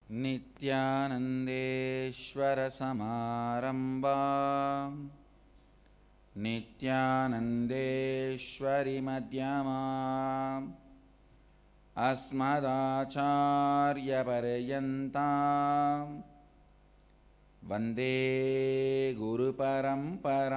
नित्यानन्देश्वरसमारम्भां नित्यानन्देश्वरिमध्यमाम् अस्मदाचार्यपर्यन्तां वन्दे गुरुपरम्पराम्.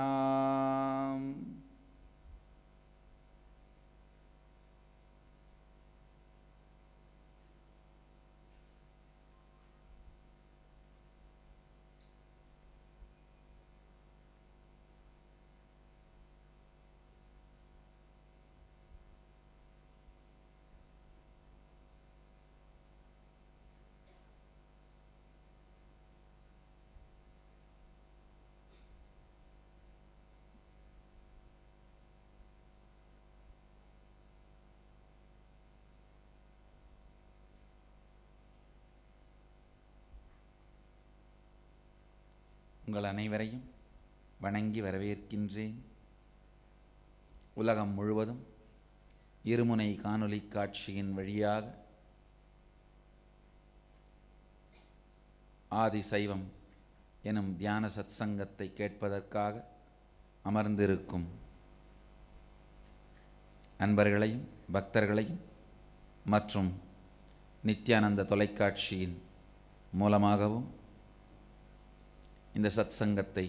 உங்கள் அனைவரையும் வணங்கி வரவேற்கின்றேன். உலகம் முழுவதும் இருமுனை காணொளி காட்சியின் வழியாக ஆதிசைவம் எனும் தியான சத்சங்கத்தை கேட்பதற்காக அமர்ந்திருக்கும் அன்பர்களையும் பக்தர்களையும் மற்றும் நித்யானந்த தொலைக்காட்சியின் மூலமாகவும் இந்த சத்சங்கத்தை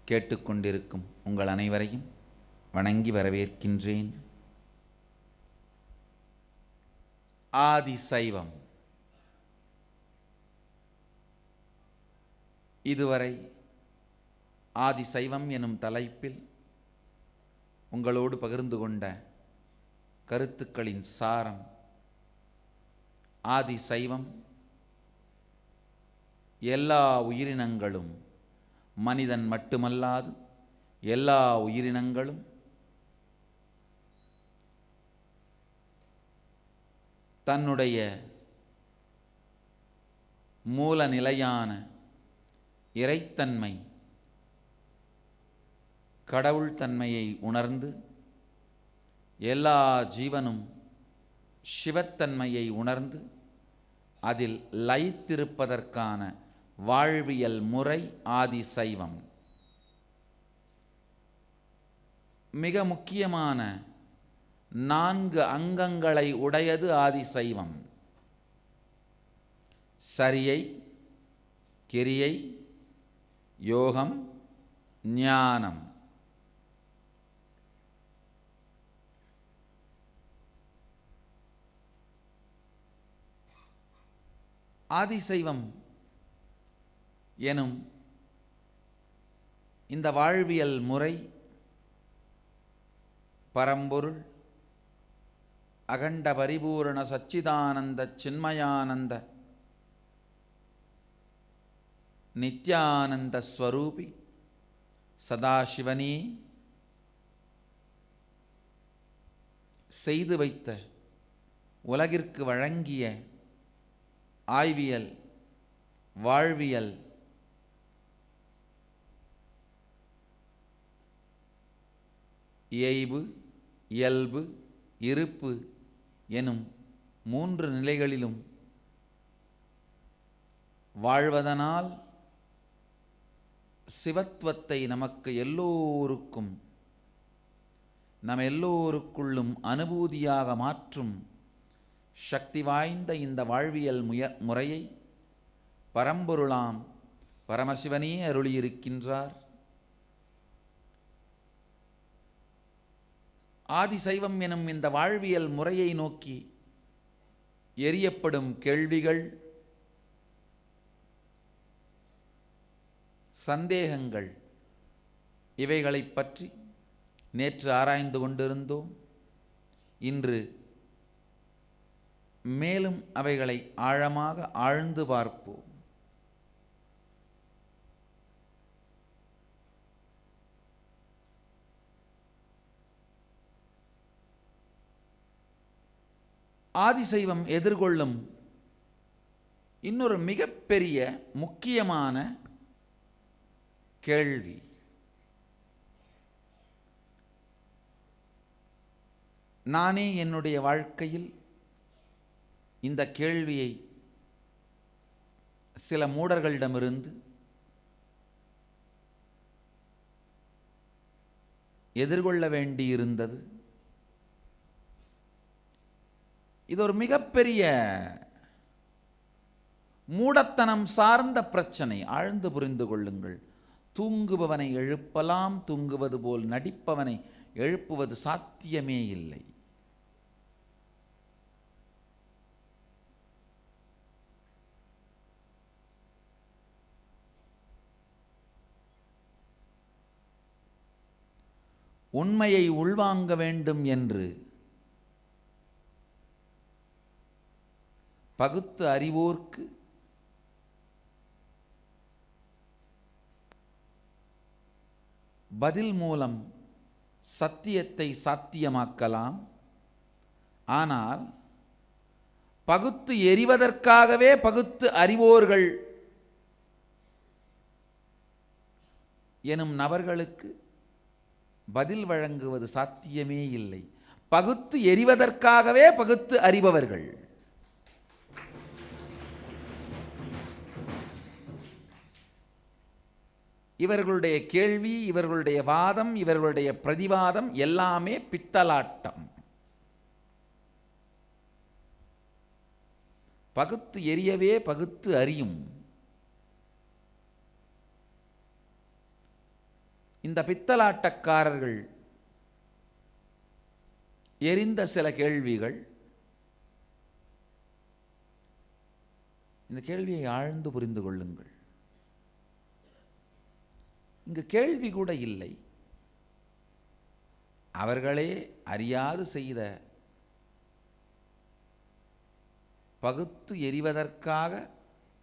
கேட்டுக்கொண்டிருக்கும் உங்கள் அனைவரையும் வணங்கி வரவேற்கின்றேன். ஆதிசைவம். இதுவரை ஆதிசைவம் எனும் தலைப்பில் உங்களோடு பகிர்ந்து கொண்ட கருத்துக்களின் சாரம், ஆதிசைவம் எல்லா உயிரினங்களும், மனிதன் மட்டுமல்லாது எல்லா உயிரினங்களும் தன்னுடைய மூல நிலையான இறைத்தன்மை, கடவுள் தன்மையை உணர்ந்து, எல்லா ஜீவனும் சிவத்தன்மையை உணர்ந்து அதில் லயித்திருப்பதற்கான வாழ்வியல் முறை ஆதிசைவம். மிக முக்கியமான 4 அங்கங்களை உடையது ஆதிசைவம். சரியை, கிரியை, யோகம், ஞானம். ஆதிசைவம் எனும் இந்த வாழ்வியல் முறை பரம்பொருள் அகண்ட பரிபூரண சச்சிதானந்த சின்மயானந்த நித்யானந்த ஸ்வரூபி சதாசிவனே செய்து வைத்த, உலகிற்கு வழங்கிய ஆய்வியல், வாழ்வியல், இயைபு, இயல்பு, இருப்பு எனும் 3 நிலைகளிலும் வாழ்வதனால் சிவத்துவத்தை நமக்கு எல்லோருக்கும், நம் எல்லோருக்குள்ளும் அனுபூதியாக மாற்றும் சக்தி வாய்ந்த இந்த வாழ்வியல் முறையை பரம்பொருளாம் பரமசிவனே அருளியிருக்கின்றார். ஆதிசைவம் எனும் இந்த வாழ்வியல் முறையை நோக்கி எரியப்படும் கேள்விகள், சந்தேகங்கள், இவைகளைப் பற்றி நேற்று ஆராய்ந்து கொண்டிருந்தோம். இன்று மேலும் அவைகளை ஆழமாக ஆழ்ந்து பார்ப்போம். ஆதிசைவம் எதிர்கொள்ளும் இன்னொரு மிகப்பெரிய முக்கியமான கேள்வி, நானே என்னுடைய வாழ்க்கையில் இந்த கேள்வியை சில மூடர்களிடமிருந்து எதிர்கொள்ள வேண்டியிருந்தது. இது ஒரு மிகப்பெரிய மூடத்தனம் சார்ந்த பிரச்சனை. ஆழ்ந்து புரிந்து கொள்ளுங்கள். தூங்குபவனை எழுப்பலாம், தூங்குவது போல் நடிப்பவனை எழுப்புவது சாத்தியமே இல்லை. உண்மையை உள்வாங்க வேண்டும் என்று பகுத்து அறிவோர்க்கு பதில் மூலம் சத்தியத்தை சாத்தியமாக்கலாம். ஆனால் பகுத்து எறிவதற்காகவே பகுத்து அறிவோர்கள் எனும் நபர்களுக்கு பதில் வழங்குவது சாத்தியமே இல்லை. பகுத்து எறிவதற்காகவே பகுத்து அறிபவர்கள். இவர்களுடைய கேள்வி, இவர்களுடைய வாதம், இவர்களுடைய பிரதிவாதம் எல்லாமே பித்தலாட்டம். பகுத்து எரியவே பகுத்து அறியும் இந்த பித்தலாட்டக்காரர்கள் எரிந்த சில கேள்விகள். இந்த கேள்வியை ஆழ்ந்து புரிந்து கொள்ளுங்கள். இங்கு கேள்வி கூட இல்லை. அவர்களே அறியாது செய்த பகுத்து எறிவதற்காக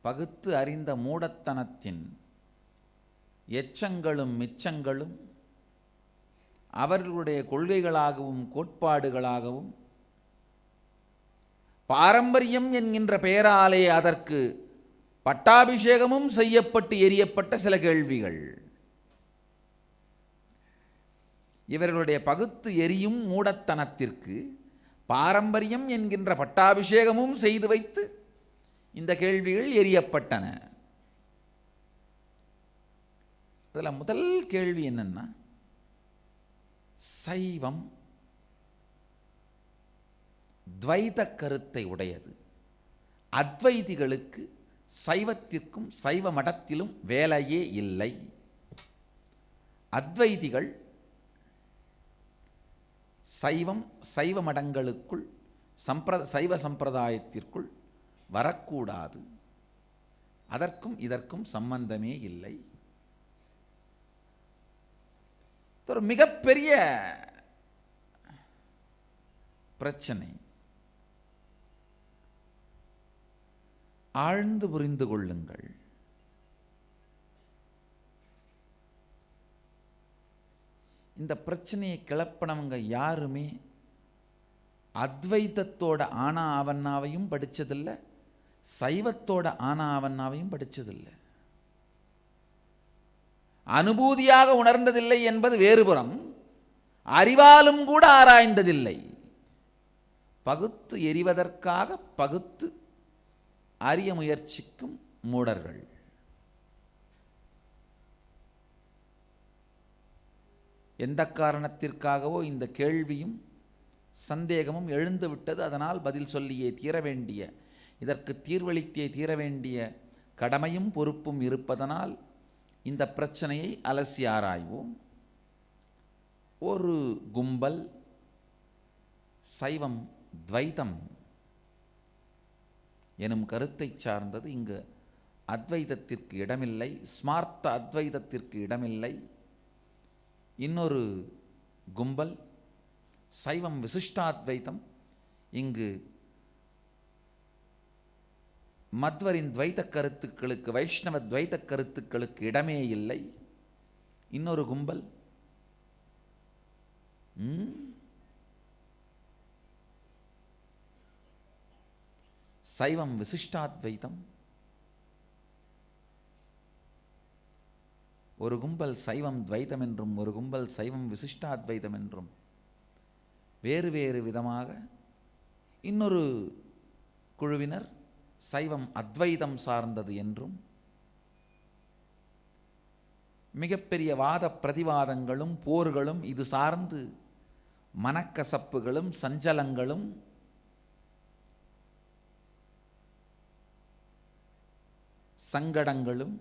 பகுத்து அறிந்த மூடத்தனத்தின் எச்சங்களும் மிச்சங்களும் அவர்களுடைய கொள்கைகளாகவும் கோட்பாடுகளாகவும் பாரம்பரியம் என்கின்ற பெயராலே அதற்கு பட்டாபிஷேகமும் செய்யப்பட்டு எரியப்பட்ட சில கேள்விகள். இவர்களுடைய பகுத்து எரியும் மூடத்தனத்திற்கு பாரம்பரியம் என்கின்ற பட்டாபிஷேகமும் செய்து வைத்து இந்த கேள்விகள் எரியப்பட்டன. அதில் முதல் கேள்வி என்னன்னா, சைவம் துவைத கருத்தை உடையது. அத்வைதிகளுக்கு சைவத்திற்கும் சைவ மடத்திலும் வேலையே இல்லை. அத்வைதிகள் சைவம் சைவ மடங்களுக்குள் சைவ சம்பிரதாயத்திற்குள் வரக்கூடாது. அதற்கும் இதற்கும் சம்பந்தமே இல்லை. ஒரு மிகப்பெரிய பிரச்சனை. ஆழ்ந்து புரிந்து கொள்ளுங்கள். இந்த பிரச்சனையை கிளப்பினவங்க யாருமே அத்வைதத்தோட ஆனா ஆவண்ணாவையும் படித்ததில்லை, சைவத்தோட ஆனா ஆவண்ணாவையும் படித்ததில்லை. அனுபூதியாக உணர்ந்ததில்லை என்பது வேறுபுறம், அறிவாலும் கூட ஆராய்ந்ததில்லை. பகுத்து எறிவதற்காக பகுத்து அறிய முயற்சிக்கும் மூடர்கள். எந்த காரணத்திற்காகவோ இந்த கேள்வியும் சந்தேகமும் எழுந்துவிட்டது. அதனால் பதில் சொல்லியே தீர வேண்டிய, இதற்கு தீர்வளித்தே தீர வேண்டிய கடமையும் பொறுப்பும் இருப்பதனால் இந்த பிரச்சனையை அலசி ஆராய்வோம். ஒரு கும்பல் சைவம் துவைதம் எனும் கருத்தை சார்ந்தது. இங்கு அத்வைதத்திற்கு இடமில்லை, ஸ்மார்த்த அத்வைதத்திற்கு இடமில்லை. இன்னொரு கும்பல் சைவம் விசிஷ்டாத்வைதம். இங்கு மத்வரின் துவைத கருத்துக்களுக்கு, வைஷ்ணவ துவைத கருத்துக்களுக்கு இடமே இல்லை. இன்னொரு கும்பல் சைவம் விசிஷ்டாத்வைதம். ஒரு கும்பல் சைவம் துவைதம் என்றும் ஒரு கும்பல் சைவம் விசிஷ்டாத்வைதம் என்றும் வேறு வேறு விதமாக இன்னொரு குழுவினர் சைவம் அத்வைதம் சார்ந்தது என்றும், மிகப்பெரிய வாத பிரதிவாதங்களும் போர்களும் இது சார்ந்து மனக்கசப்புகளும் சஞ்சலங்களும் சங்கடங்களும்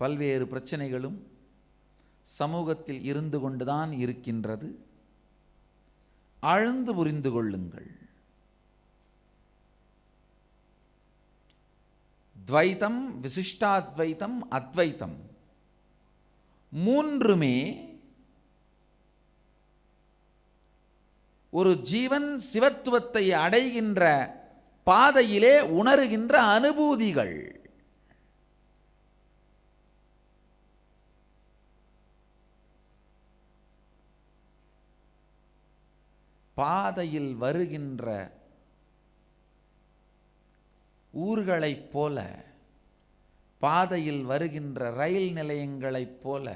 பல்வேறு பிரச்சனைகளும் சமூகத்தில் இருந்து கொண்டுதான் இருக்கின்றது. ஆழ்ந்து புரிந்து கொள்ளுங்கள். துவைதம், விசிஷ்டாத்வைதம், அத்வைதம் மூன்றுமே ஒரு ஜீவன் சிவத்துவத்தை அடைகின்ற பாதையிலே உணர்கின்ற அனுபூதிகள். பாதையில் வருகின்ற ஊர்களைப் போல, பாதையில் வருகின்ற ரயில் நிலையங்களைப் போல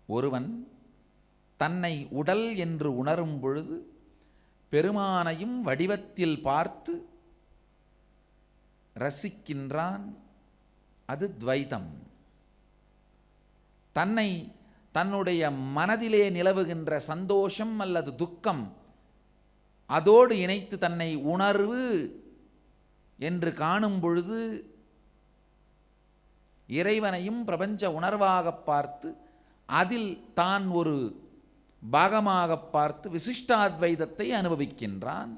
ஒருவன் தன்னை உடல் என்று உணரும் பொழுது பெருமானையும் வடிவத்தில் பார்த்து ரசிக்கின்றான். அது துவைதம். தன்னை தன்னுடைய மனதிலே நிலவுகின்ற சந்தோஷம் அல்லது துக்கம் அதோடு இணைத்து தன்னை உணர்வு என்று காணும் பொழுது இறைவனையும் பிரபஞ்ச உணர்வாக பார்த்து அதில் தான் ஒரு பாகமாக பார்த்து விசிஷ்டாத்வைதத்தை அனுபவிக்கின்றான்.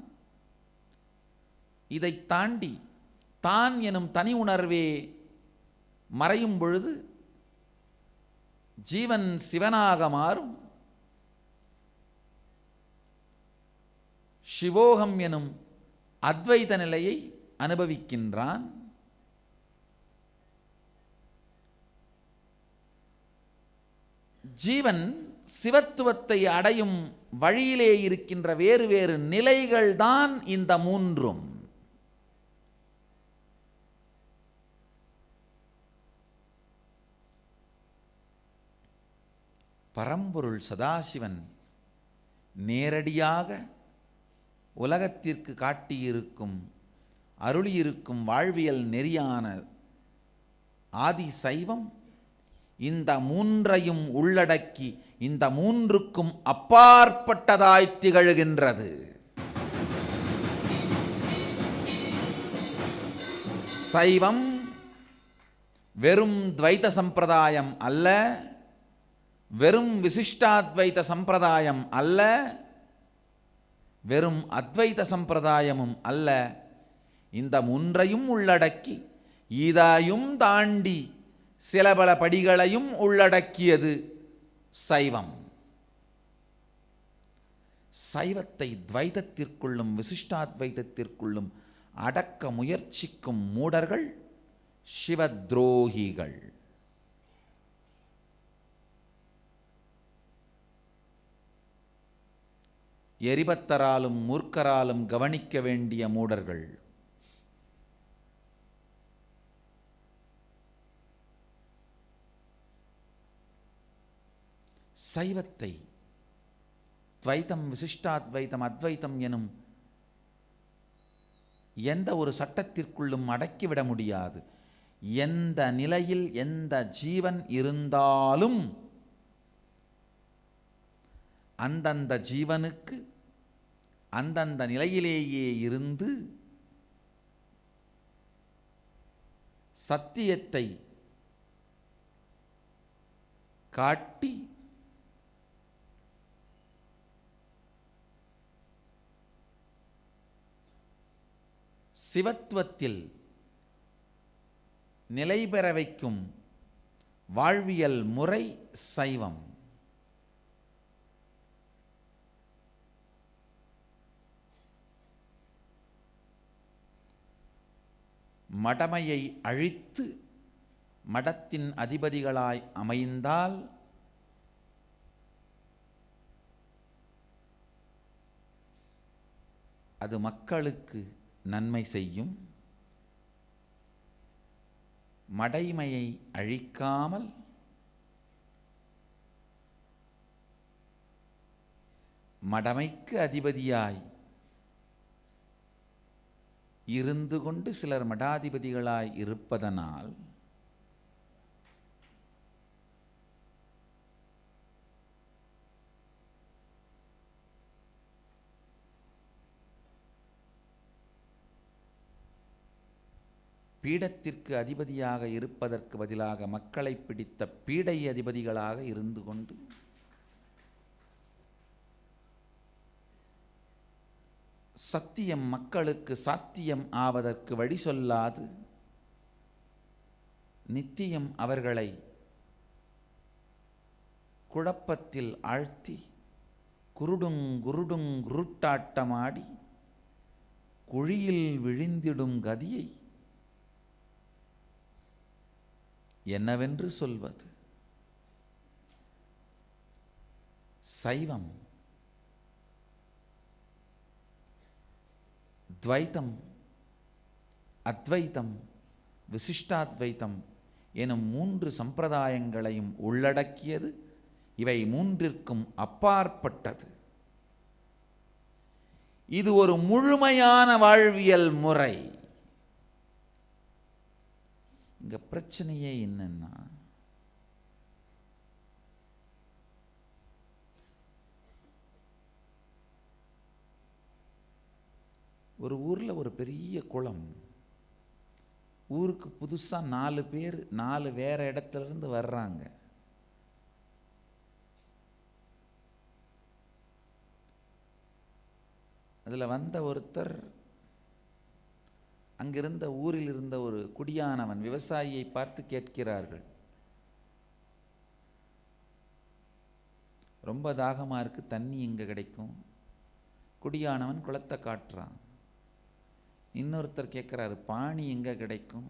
இதை தாண்டி தான் எனும் தனி உணர்வே மறையும் பொழுது ஜீவன் சிவனாக மாறும். சிவோகம் எனும் அத்வைத நிலையை அனுபவிக்கின்றான். ஜீவன் சிவத்துவத்தை அடையும் வழியிலே இருக்கின்ற வேறு வேறு நிலைகள் தான் இந்த மூன்றும். பரம்பொருள் சதாசிவன் நேரடியாக உலகத்திற்கு காட்டியிருக்கும் அருளியிருக்கும் வாழ்வியல் நெறியான ஆதி சைவம் இந்த மூன்றையும் உள்ளடக்கி இந்த மூன்றுக்கும் அப்பாற்பட்டதாய் திகழ்கின்றது. சைவம் வெறும் துவைத சம்பிரதாயம் அல்ல, வெறும் விசிஷ்டாத்வைத சம்பிரதாயம் அல்ல, வெறும் அத்வைத சம்பிரதாயமும் அல்ல. இந்த மூன்றையும் உள்ளடக்கி இதையும் தாண்டி சில பல படிகளையும் உள்ளடக்கியது சைவம். சைவத்தை துவைதத்திற்குள்ளும் விசிஷ்டாத்வைதத்திற்குள்ளும் அடக்க முயற்சிக்கும் மூடர்கள் சிவத்ரோகிகள். எரிபத்தராலும் மூர்க்கராலும் கவனிக்க வேண்டிய மூடர்கள். சைவத்தை துவைதம், விசிஷ்டாத்வைதம், அத்வைதம் எனும் எந்த ஒரு சட்டத்திற்குள்ளும் அடக்கிவிட முடியாது. எந்த நிலையில் எந்த ஜீவன் இருந்தாலும் அந்தந்த ஜீவனுக்கு அந்தந்த நிலையிலேயே இருந்து சத்தியத்தை காட்டி சிவத்துவத்தில் நிலை பெற வைக்கும் வாழ்வியல் முறை சைவம். மடமையை அழித்து மடத்தின் அதிபதிகளாய் அமைந்தால் அது மக்களுக்கு நன்மை செய்யும். மடைமையை அழிக்காமல் மடமைக்கு அதிபதியாய் இருந்து கொண்டு சிலர் மடாதிபதிகளாய் இருப்பதனால் பீடத்திற்கு அதிபதியாக இருப்பதற்கு பதிலாக மக்களை பிடித்த பீடை அதிபதிகளாக இருந்து கொண்டு சத்தியம் மக்களுக்கு சாத்தியம் ஆவதற்கு வழி சொல்லாது நித்தியம் அவர்களை குழப்பத்தில் ஆழ்த்தி குருட்டாட்டமாடி குழியில் விழுந்திடும் கதியை என்னவென்று சொல்வது? சைவம், துவைத்தம், அத்வைத்தம், விசிஷ்டாத்வைத்தம் எனும் 3 சம்பிரதாயங்களையும் உள்ளடக்கியது. இவை 3ற்கும் அப்பாற்பட்டது. இது ஒரு முழுமையான வாழ்வியல் முறை. இங்க பிரச்சனையே என்னன்னா, ஒரு ஊர்ல ஒரு பெரிய குளம். ஊருக்கு புதுசா 4 பேர் 4 வேற இடத்துல இருந்து வர்றாங்க. அதுல வந்த ஒருத்தர் அங்கிருந்த ஊரில் இருந்த ஒரு குடியானவன் விவசாயியை பார்த்து கேட்கிறார்கள், ரொம்ப தாகமா இருக்கு, தண்ணி எங்க கிடைக்கும்? குடியானவன் குளத்தை காட்டுறான். இன்னொருத்தர் கேட்கிறாரு, பாணி எங்க கிடைக்கும்?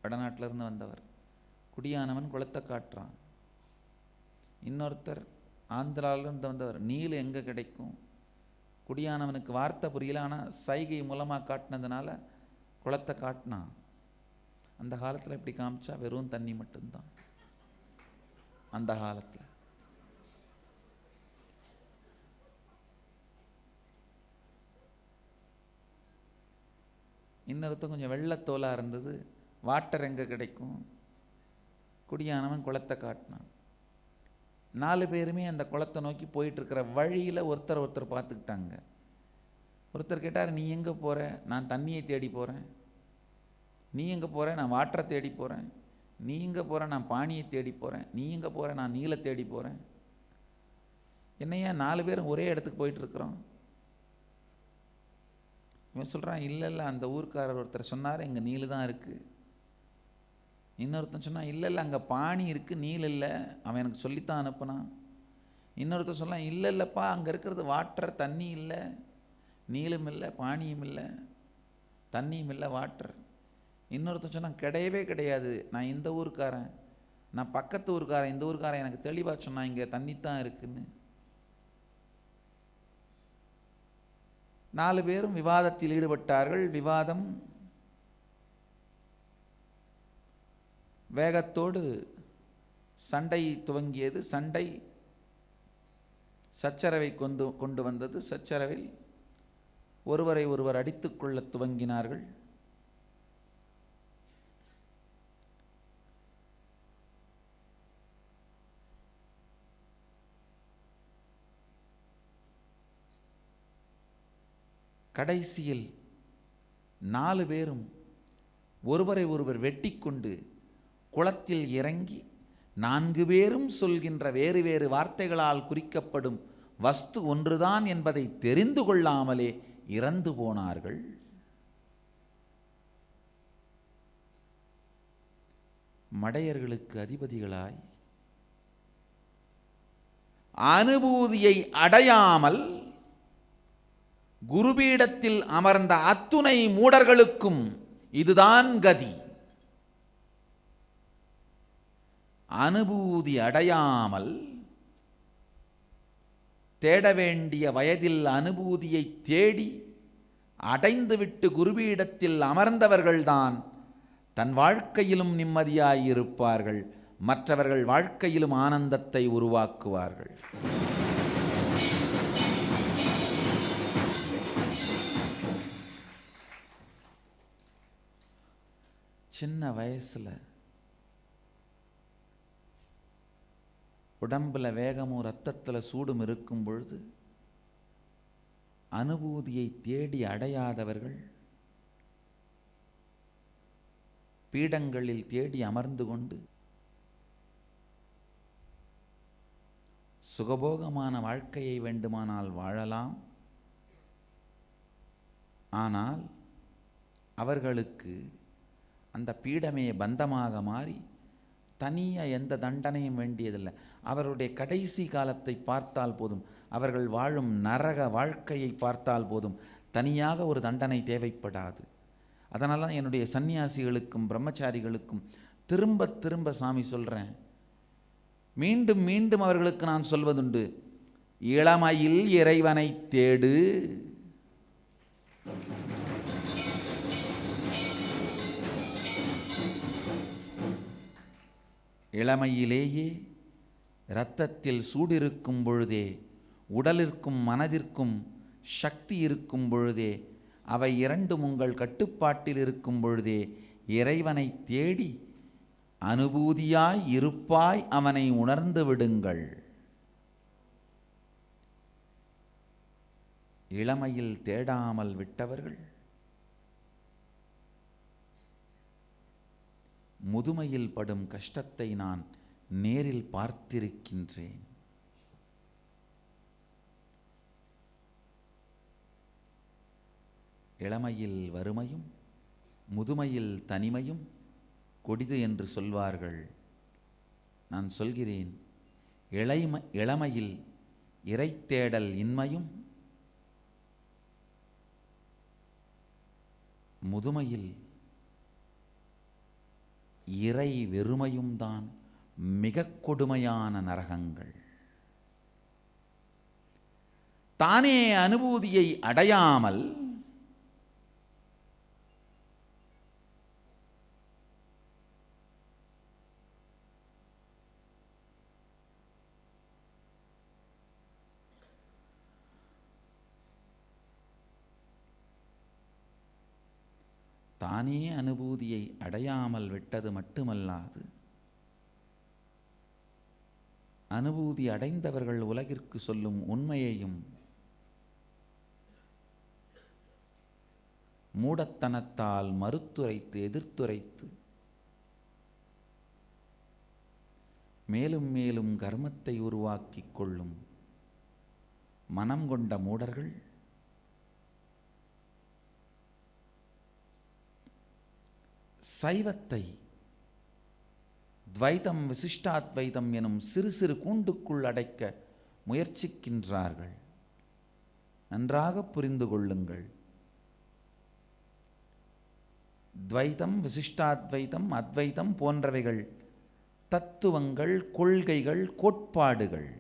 வடநாட்டில இருந்து வந்தவர். குடியானவன் குளத்தை காட்டுறான். இன்னொருத்தர் ஆந்திரால இருந்து வந்தவர், நீல் எங்க கிடைக்கும்? குடியானவனுக்கு வார்த்தை புரியல, ஆனா சைகை மூலமா காட்டினதுனால குளத்தை காட்டினான். அந்த காலத்தில் இப்படி காமிச்சா வெறும் தண்ணி மட்டும்தான். அந்த காலத்தில் இன்னொருத்தர் கொஞ்சம் வெள்ளத்தோலா இருந்தது, வாட்டர் எங்க கிடைக்கும்? குடியானவன் குளத்தை காட்டினான். 4 பேருமே அந்த குளத்தை நோக்கி போயிட்டு இருக்கிற வழியில ஒருத்தர் பார்த்துக்கிட்டாங்க. ஒருத்தர் கேட்டார், நீ எங்க போற? நான் தண்ணியை தேடி போறேன். நீ எங்க போற? நான் வாட்டரை தேடி போறேன். நீ எங்க போற? நான் பாணியை தேடி போறேன். நீ எங்க போற? நான் நீலை தேடி போறேன். என்னையா 4 பேரும் ஒரே இடத்துக்கு போயிட்டு இருக்கிறோம்? இவன் சொல்றான், இல்ல இல்ல, அந்த ஊர்க்காரர் ஒருத்தர் சொன்னார் இங்க நீலு தான் இருக்கு. இன்னொருத்தன் சொன்னான், இல்ல இல்ல, அங்க பாணி இருக்கு, நீல் இல்ல, அவன் எனக்கு சொல்லித்தான் அனுப்புனான். இன்னொருத்தர் சொன்னான், இல்ல இல்லப்பா, அங்க இருக்கிறது வாட்டர், தண்ணி இல்லை, நீலும் இல்லை, பாணியும் இல்லை, தண்ணியும் இல்லை, வாட்டர். இன்னொருத்தன் சொன்னான், கிடையவே கிடையாது, நான் இந்த ஊருக்காரன், நான் பக்கத்து ஊருக்காரன், இந்த ஊருக்காரன் எனக்கு தெளிவாக சொன்னான் இங்கே தண்ணி தான் இருக்குன்னு. 4 பேரும் விவாதத்தில் ஈடுபட்டார்கள். விவாதம் வேகத்தோடு சண்டை துவங்கியது. சண்டை சச்சரவை கொண்டு வந்தது. சச்சரவில் ஒருவரை ஒருவர் அடித்துக்கொள்ள துவங்கினார்கள். கடைசியில் 4 பேரும் ஒருவரை ஒருவர் வெட்டி கொண்டு குளத்தில் இறங்கி 4 பேரும் சொல்கின்ற வேறு வேறு வார்த்தைகளால் குறிக்கப்படும் வஸ்து ஒன்றுதான் என்பதை தெரிந்து கொள்ளாமலே இறந்து போனார்கள். மடையர்களுக்கு அதிபதிகளாய் அனுபூதியை அடையாமல் குருபீடத்தில் அமர்ந்த அத்துணை மூடர்களுக்கும் இதுதான் கதி. அனுபூதி அடையாமல் தேட வேண்டிய வயதில் அனுபூதியை தேடி அடைந்துவிட்டு குருபீடத்தில் அமர்ந்தவர்கள்தான் தன் வாழ்க்கையிலும் நிம்மதியாயிருப்பார்கள், மற்றவர்கள் வாழ்க்கையிலும் ஆனந்தத்தை உருவாக்குவார்கள். சின்ன வயசில் உடம்பில் வேகமும் இரத்தத்தில் சூடும் இருக்கும் பொழுது அனுபூதியை தேடி அடையாதவர்கள் பீடங்களில் தேடி அமர்ந்து கொண்டு சுகபோகமான வாழ்க்கையை வேண்டுமானால் வாழலாம். ஆனால் அவர்களுக்கு அந்த பீடமே பந்தமாக மாறி தனியாக எந்த தண்டனையும் வேண்டியதில்லை. அவருடைய கடைசி காலத்தை பார்த்தால் போதும், அவர்கள் வாழும் நரக வாழ்க்கையை பார்த்தால் போதும், தனியாக ஒரு தண்டனை தேவைப்படாது. அதனால தான் என்னுடைய சன்னியாசிகளுக்கும் பிரம்மச்சாரிகளுக்கும் திரும்ப திரும்ப சாமி சொல்கிறேன், மீண்டும் மீண்டும் அவர்களுக்கு நான் சொல்வதுண்டு, இளமையில் இறைவனை தேடு. இளமையிலேயே இரத்தத்தில் சூடிருக்கும் பொழுதே, உடலிற்கும் மனதிற்கும் சக்தி இருக்கும் பொழுதே, அவை இரண்டும் உங்கள் கட்டுப்பாட்டில் இருக்கும் பொழுதே இறைவனை தேடி அனுபூதியாய் இருப்பாய் அவனை உணர்ந்து விடுங்கள். இளமையில் தேடாமல் விட்டவர்கள் முதுமையில் படும் கஷ்டத்தை நான் நேரில் பார்த்திருக்கின்றேன். இளமையில் வறுமையும் முதுமையில் தனிமையும் கொடிது என்று சொல்வார்கள். நான் சொல்கிறேன், இளமையில் இறைத்தேடல் இன்மையும் முதுமையில் இறை வெறுமையும் தான் மிக கொடுமையான நரகங்கள். தானே அனுபூதியை அடையாமல் தானே அனுபூதியை அடையாமல் விட்டது மட்டுமல்லாது, அனுபூதி அடைந்தவர்கள் உலகிற்கு சொல்லும் உண்மையையும் மூடத்தனத்தால் மறுத்துரைத்து எதிர்த்துரைத்து மேலும் மேலும் கர்மத்தை உருவாக்கிக் கொள்ளும் மனம் கொண்ட மூடர்கள் சைவத்தை துவைதம் விசிஷ்டாத்வைதம் எனும் சிறு சிறு கூண்டுக்குள் அடைக்க முயற்சிக்கின்றார்கள். நன்றாக புரிந்து கொள்ளுங்கள். துவைதம் விசிஷ்டாத்வைதம் அத்வைதம் போன்றவைகள் தத்துவங்கள், கொள்கைகள், கோட்பாடுகள்.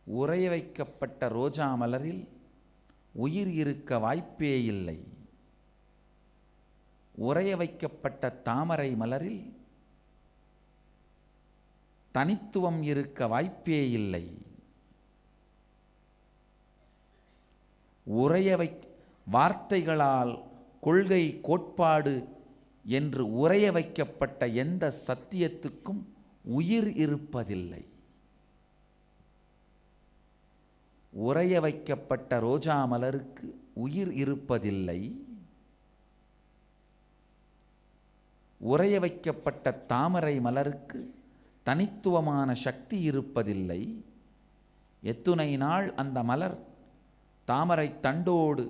உறைய வைக்கப்பட்ட ரோஜா மலரில் உயிர் இருக்க வாய்ப்பே இல்லை. உறைய வைக்கப்பட்ட தாமரை மலரில் தனித்துவம் இருக்க வாய்ப்பே இல்லை. வார்த்தைகளால் கொள்கை, கோட்பாடு என்று உறைய வைக்கப்பட்ட எந்த சத்தியத்துக்கும் உயிர் இருப்பதில்லை. உறைய வைக்கப்பட்ட ரோஜா மலருக்கு உயிர் இருப்பதில்லை. உறைய வைக்கப்பட்ட தாமரை மலருக்கு தனித்துவமான சக்தி இருப்பதில்லை. எத்துணை நாள் அந்த மலர் தாமரை தண்டோடு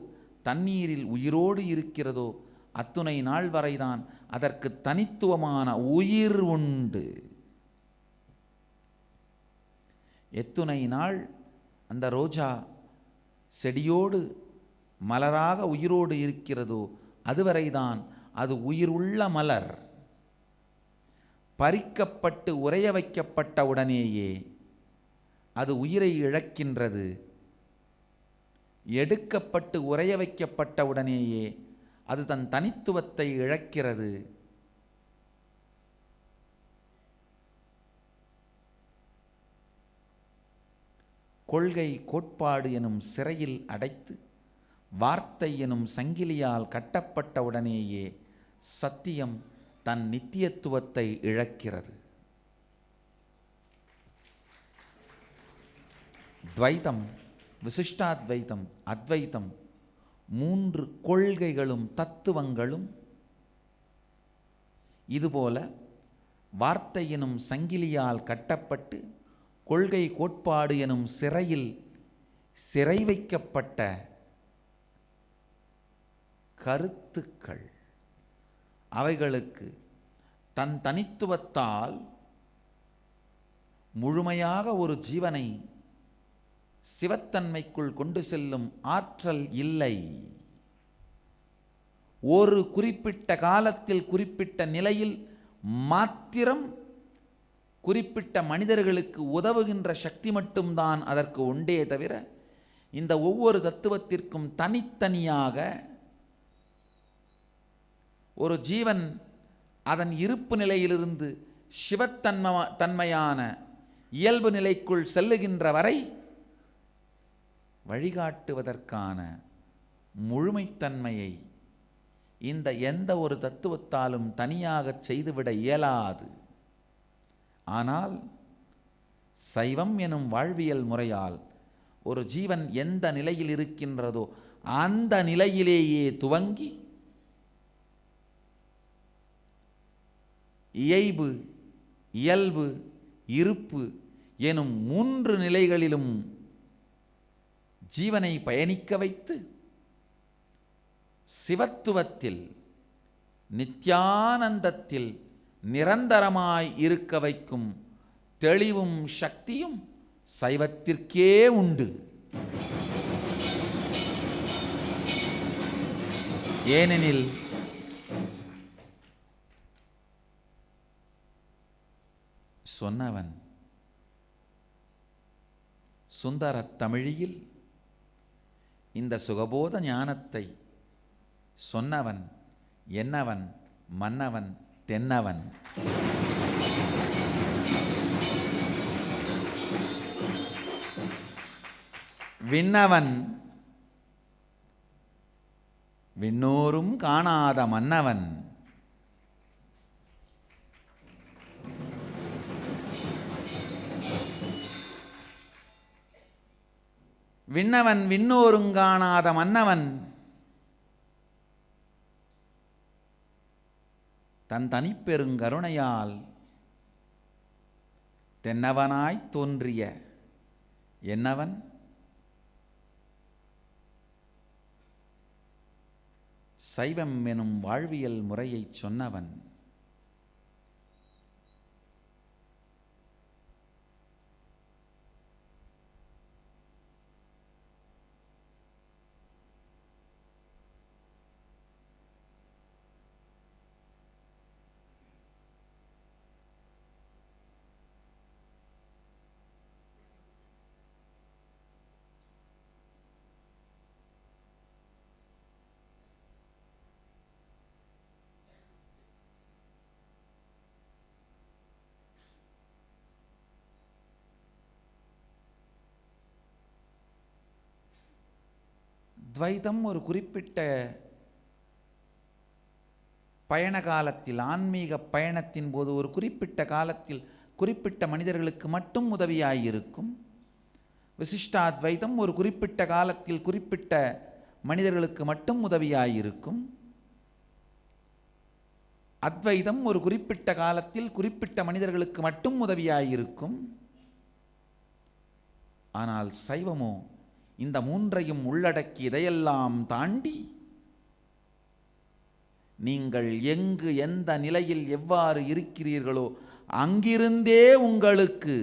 தண்ணீரில் உயிரோடு இருக்கிறதோ அத்துணை நாள் வரைதான் அதற்கு தனித்துவமான உயிர் உண்டு. எத்துணை நாள் அந்த ரோஜா செடியோடு மலராக உயிரோடு இருக்கிறதோ அதுவரைதான் அது உயிருள்ள மலர். பறிக்கப்பட்டு உறைய வைக்கப்பட்ட உடனேயே அது உயிரை இழக்கின்றது. எடுக்கப்பட்டு உறைய வைக்கப்பட்ட உடனேயே அது தன் தனித்துவத்தை இழக்கிறது. கொள்கை கோட்பாடு எனும் சிறையில் அடைத்து வார்த்தை எனும் சங்கிலியால் கட்டப்பட்டவுடனேயே சத்தியம் தன் நித்தியத்துவத்தை இழக்கிறது. துவைதம், விசிஷ்டாத்வைதம், அத்வைதம் மூன்று கொள்கைகளும் தத்துவங்களும் இதுபோல வார்த்தை எனும் சங்கிலியால் கட்டப்பட்டு கொள்கை கோட்பாடு எனும் சிறையில் சிறை வைக்கப்பட்ட கருத்துக்கள். அவைகளுக்கு தன் தனித்துவத்தால் முழுமையாக ஒரு ஜீவனை சிவத்தன்மைக்குள் கொண்டு செல்லும் ஆற்றல் இல்லை. ஒரு குறிப்பிட்ட காலத்தில் குறிப்பிட்ட நிலையில் மாத்திரம் குறிப்பிட்ட மனிதர்களுக்கு உதவுகின்ற சக்தி மட்டும்தான் அதற்கு உண்டே தவிர இந்த ஒவ்வொரு தத்துவத்திற்கும் தனித்தனியாக ஒரு ஜீவன் அதன் இருப்பு நிலையிலிருந்து சிவத்தன்மையான இயல்பு நிலைக்குள் செல்லுகின்ற வரை வழிகாட்டுவதற்கான முழுமைத்தன்மையை இந்த எந்த ஒரு தத்துவத்தாலும் தனியாக செய்துவிட இயலாது. ஆனால் சைவம் எனும் வாழ்வியல் முறையால் ஒரு ஜீவன் எந்த நிலையில் இருக்கின்றதோ அந்த நிலையிலேயே துவங்கி இயைபு, இயல்பு, இருப்பு எனும் மூன்று நிலைகளிலும் ஜீவனை பயணிக்க வைத்து சிவத்துவத்தில் நித்யானந்தத்தில் நிரந்தரமாய் இருக்க வைக்கும் தெளிவும் சக்தியும் சைவத்திற்கே உண்டு. ஏனெனில் சொன்னவன் சுந்தர தமிழில் இந்த சுகபோத ஞானத்தை சொன்னவன் என்னவன் மன்னவன் தென்னவன். விண்ணவன் விண்ணோரும் காணாத மன்னவன். விண்ணவன் விண்ணோரும் காணாத மன்னவன் தன் தனிப்பெருங்கருணையால் தென்னவனாய் தோன்றிய என்னவன் சைவம் எனும் வாழ்வியல் முறையை சொன்னவன். துவைதம் ஒரு குறிப்பிட்ட பயண காலத்தில், ஆன்மீக பயணத்தின் போது ஒரு குறிப்பிட்ட காலத்தில் குறிப்பிட்ட மனிதர்களுக்கு மட்டும் உதவியாயிருக்கும். விசிஷ்டாத்வைதம் ஒரு குறிப்பிட்ட காலத்தில் குறிப்பிட்ட மனிதர்களுக்கு மட்டும் உதவியாயிருக்கும். அத்வைதம் ஒரு குறிப்பிட்ட காலத்தில் குறிப்பிட்ட மனிதர்களுக்கு மட்டும் உதவியாயிருக்கும். ஆனால் சைவமோ இந்த மூன்றையும் உள்ளடக்கி இதையெல்லாம் தாண்டி நீங்கள் எங்கு எந்த நிலையில் எவ்வாறு இருக்கிறீர்களோ அங்கிருந்தே உங்களுக்கு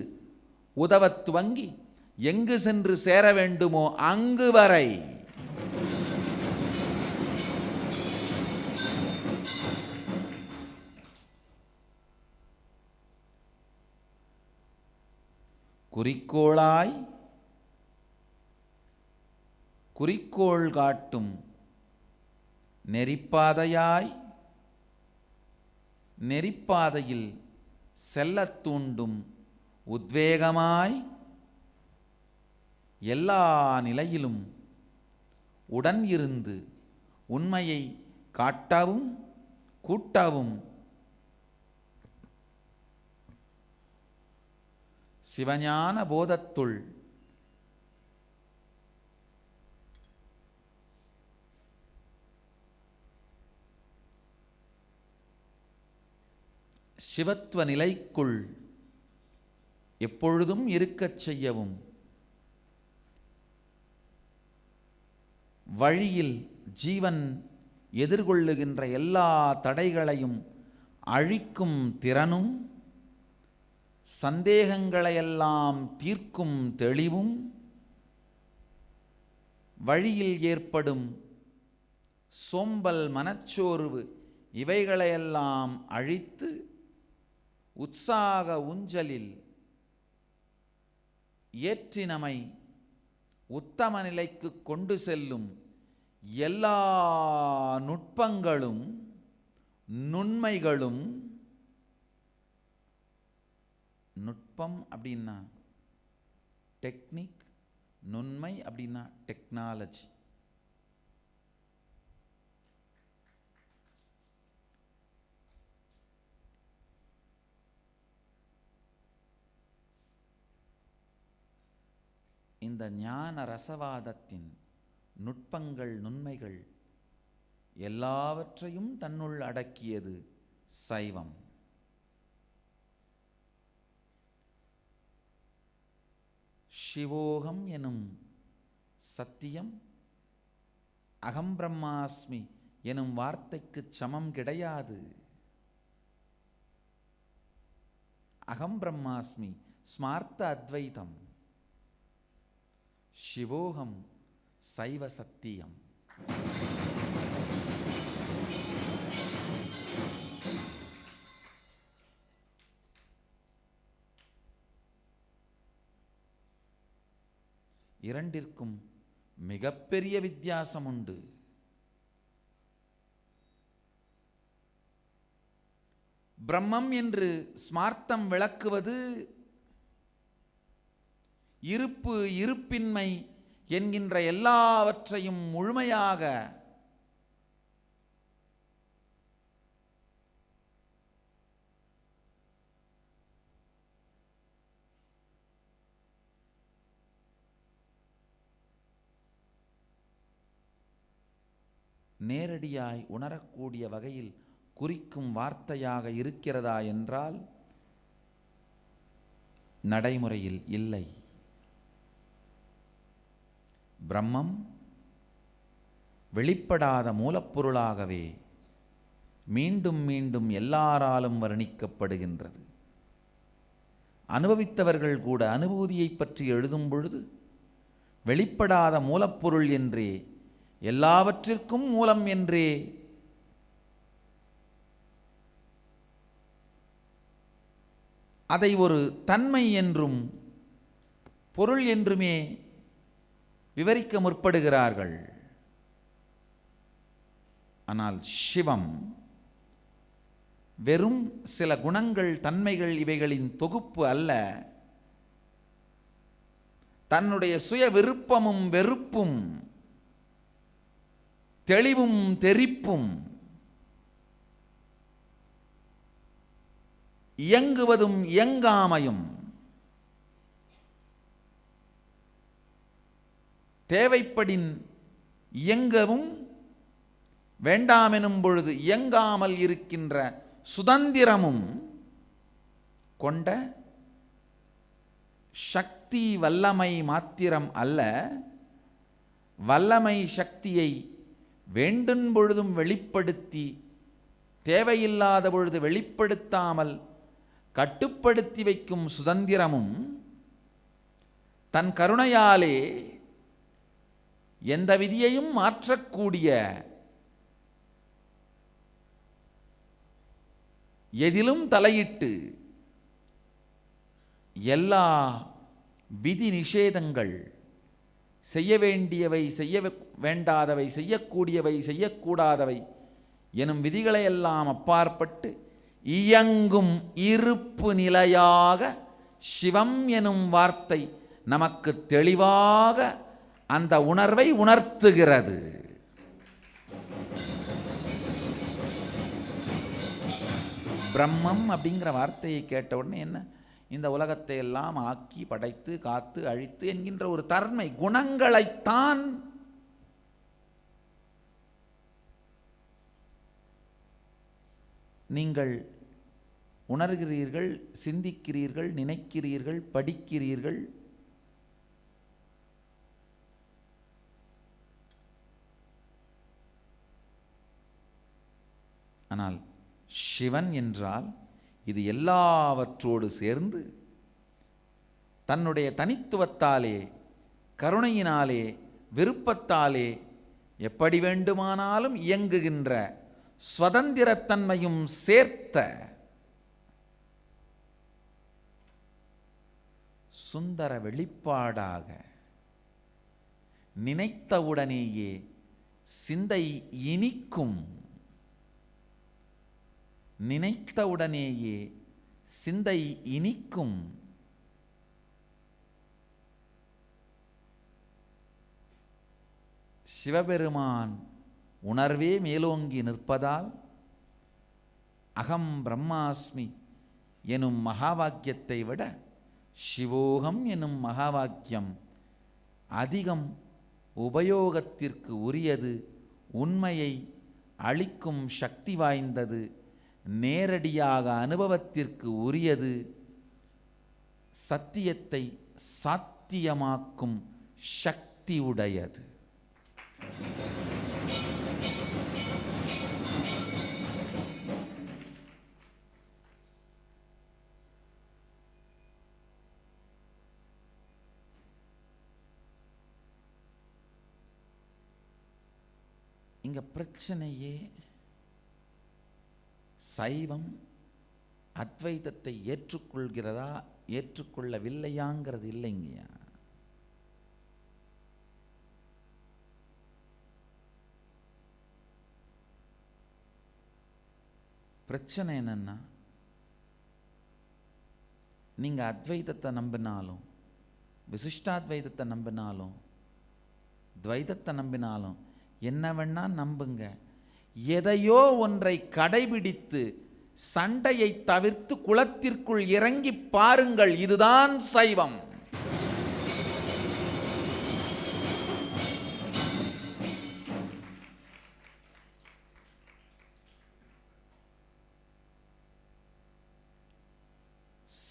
உதவத் துவங்கி எங்கு சென்று சேர வேண்டுமோ அங்கு வரை குறிக்கோளாய் குறிக்கோள் காட்டும் நெறிப்பாதையாய் நெறிப்பாதையில் செல்லத் தூண்டும் உத்வேகமாய் எல்லா நிலையிலும் உடன் இருந்து உண்மையை காட்டவும் கூட்டவும் சிவஞான போதத்துள் சிவத்துவ நிலைக்குள் எப்பொழுதும் இருக்கச் செய்யவும் வழியில் ஜீவன் எதிர்கொள்ளுகின்ற எல்லா தடைகளையும் அழிக்கும் திறனும் சந்தேகங்களையெல்லாம் தீர்க்கும் தெளிவும் வழியில் ஏற்படும் சோம்பல் மனச்சோர்வு இவைகளையெல்லாம் அழித்து உற்சாக ஊஞ்சலில் ஏற்றி நம்மை உத்தம நிலைக்கு கொண்டு செல்லும் எல்லா நுட்பங்களும் நுண்மைகளும், நுட்பம் அப்படின்னா டெக்னிக், நுண்மை அப்படின்னா டெக்னாலஜி. இந்த ஞான ரசவாதத்தின் நுட்பங்கள் நுண்மைகள் எல்லாவற்றையும் தன்னுள் அடக்கியது சைவம். சிவோகம் எனும் சத்தியம் அகம் பிரம்மாஸ்மி எனும் வார்த்தைக்கு சமம் கிடையாது. அகம் பிரம்மாஸ்மி ஸ்மார்த்த அத்வைதம், சிவோகம் சைவ சத்தியம். இரண்டிற்கும் மிகப்பெரிய வித்தியாசம் உண்டு. பிரம்மம் என்று ஸ்மார்த்தம் விளக்குவது இருப்பு இருப்பின்மை என்கின்ற எல்லாவற்றையும் முழுமையாக நேரடியாய் உணரக்கூடிய வகையில் குறிக்கும் வார்த்தையாக இருக்கிறதா என்றால் நடைமுறையில் இல்லை. பிரம்மம் வெளிப்படாத மூலப்பொருளாகவே மீண்டும் மீண்டும் எல்லாராலும் வர்ணிக்கப்படுகின்றது. அனுபவித்தவர்கள் கூட அனுபூதியை பற்றி எழுதும் பொழுது வெளிப்படாத மூலப்பொருள் என்றே, எல்லாவற்றிற்கும் மூலம் என்றே அதை ஒரு தன்மை என்றும் பொருள் என்றுமே விவரிக்க முற்படுகிறார்கள். ஆனால் சிவம் வெறும் சில குணங்கள் தன்மைகள் இவைகளின் தொகுப்பு அல்ல. தன்னுடைய சுய விருப்பமும் வெறுப்பும் தெளிவும் தெரிப்பும் இயங்குவதும் இயங்காமையும் தேவைப்படின் இயங்கவும் வேண்டாமெனும் பொழுது இயங்காமல் இருக்கின்ற சுதந்திரமும் கொண்ட சக்தி வல்லமை மாத்திரம் அல்ல, வல்லமை சக்தியை வேண்டும் பொழுதும் வெளிப்படுத்தி தேவையில்லாத பொழுது வெளிப்படுத்தாமல் கட்டுப்படுத்தி வைக்கும் சுதந்திரமும் தன் கருணையாலே எந்த விதியையும் மாற்றக்கூடிய, எதிலும் தலையிட்டு எல்லா விதி நிஷேதங்கள், செய்ய வேண்டியவை செய்ய வேண்டாதவை, செய்யக்கூடியவை செய்யக்கூடாதவை எனும் விதிகளையெல்லாம் அப்பாற்பட்டு இயங்கும் இருப்பு நிலையாக சிவம் எனும் வார்த்தை நமக்கு தெளிவாக அந்த உணர்வை உணர்த்துகிறது. பிரம்மம் அப்படிங்கிற வார்த்தையை கேட்ட உடனே என்ன, இந்த உலகத்தை எல்லாம் ஆக்கி படைத்து காத்து அழித்து என்கின்ற ஒரு தன்மை குணங்களைத்தான் நீங்கள் உணர்கிறீர்கள், சிந்திக்கிறீர்கள், நினைக்கிறீர்கள், படிக்கிறீர்கள். ஆனால் சிவன் என்றால் இது எல்லாவற்றோடு சேர்ந்து தன்னுடைய தனித்துவத்தாலே, கருணையினாலே, விருப்பத்தாலே எப்படி வேண்டுமானாலும் இயங்குகின்ற சுதந்திரத்தன்மையும் சேர்த்த சுந்தர வெளிப்பாடாக நினைத்தவுடனேயே சிந்தை இனிக்கும், நினைத்தவுடனேயே சிந்தை இனிக்கும் சிவபெருமான் உணர்வே மேலோங்கி நிற்பதால் அகம் பிரம்மாஸ்மி எனும் மகாவாக்கியத்தை விட சிவோகம் எனும் மகாவாக்கியம் அதிகம் உபயோகத்திற்கு உரியது, உண்மையை அளிக்கும் சக்தி வாய்ந்தது, நேரடியாக அனுபவத்திற்கு உரியது, சத்தியத்தை சாத்தியமாக்கும் சக்தி உடையது. இங்க பிரச்சனையே சைவம் அத்வைதத்தை ஏற்றுக்கொள்கிறதா ஏற்றுக்கொள்ளவில்லையாங்கிறது இல்லைங்கய்யா. பிரச்சனை என்னன்னா, நீங்க அத்வைதத்தை நம்பினாலும், விசிஷ்டாத்வைதத்தை நம்பினாலும், துவைதத்தை நம்பினாலும், என்ன வேணா நம்புங்க, எதையோ ஒன்றை கடைபிடித்து சண்டையை தவிர்த்து குளத்திற்குள் இறங்கி பாருங்கள். இதுதான் சைவம்.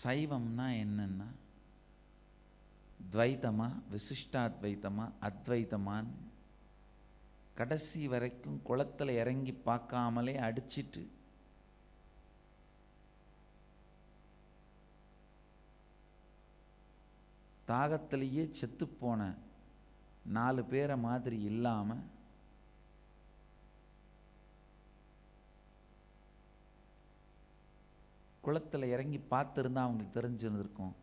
சைவம்னா என்னன்னா, துவைதமா விசிஷ்டாத்வைதமா அத்வைதமான் கடைசி வரைக்கும் குளத்தில் இறங்கி பார்க்காமலே அடிச்சிட்டு தாகத்திலேயே செத்துப்போன 4 பேரை மாதிரி இல்லாம குளத்தில் இறங்கி பார்த்துருந்தா அவங்களுக்கு தெரிஞ்சிருந்திருக்கும்.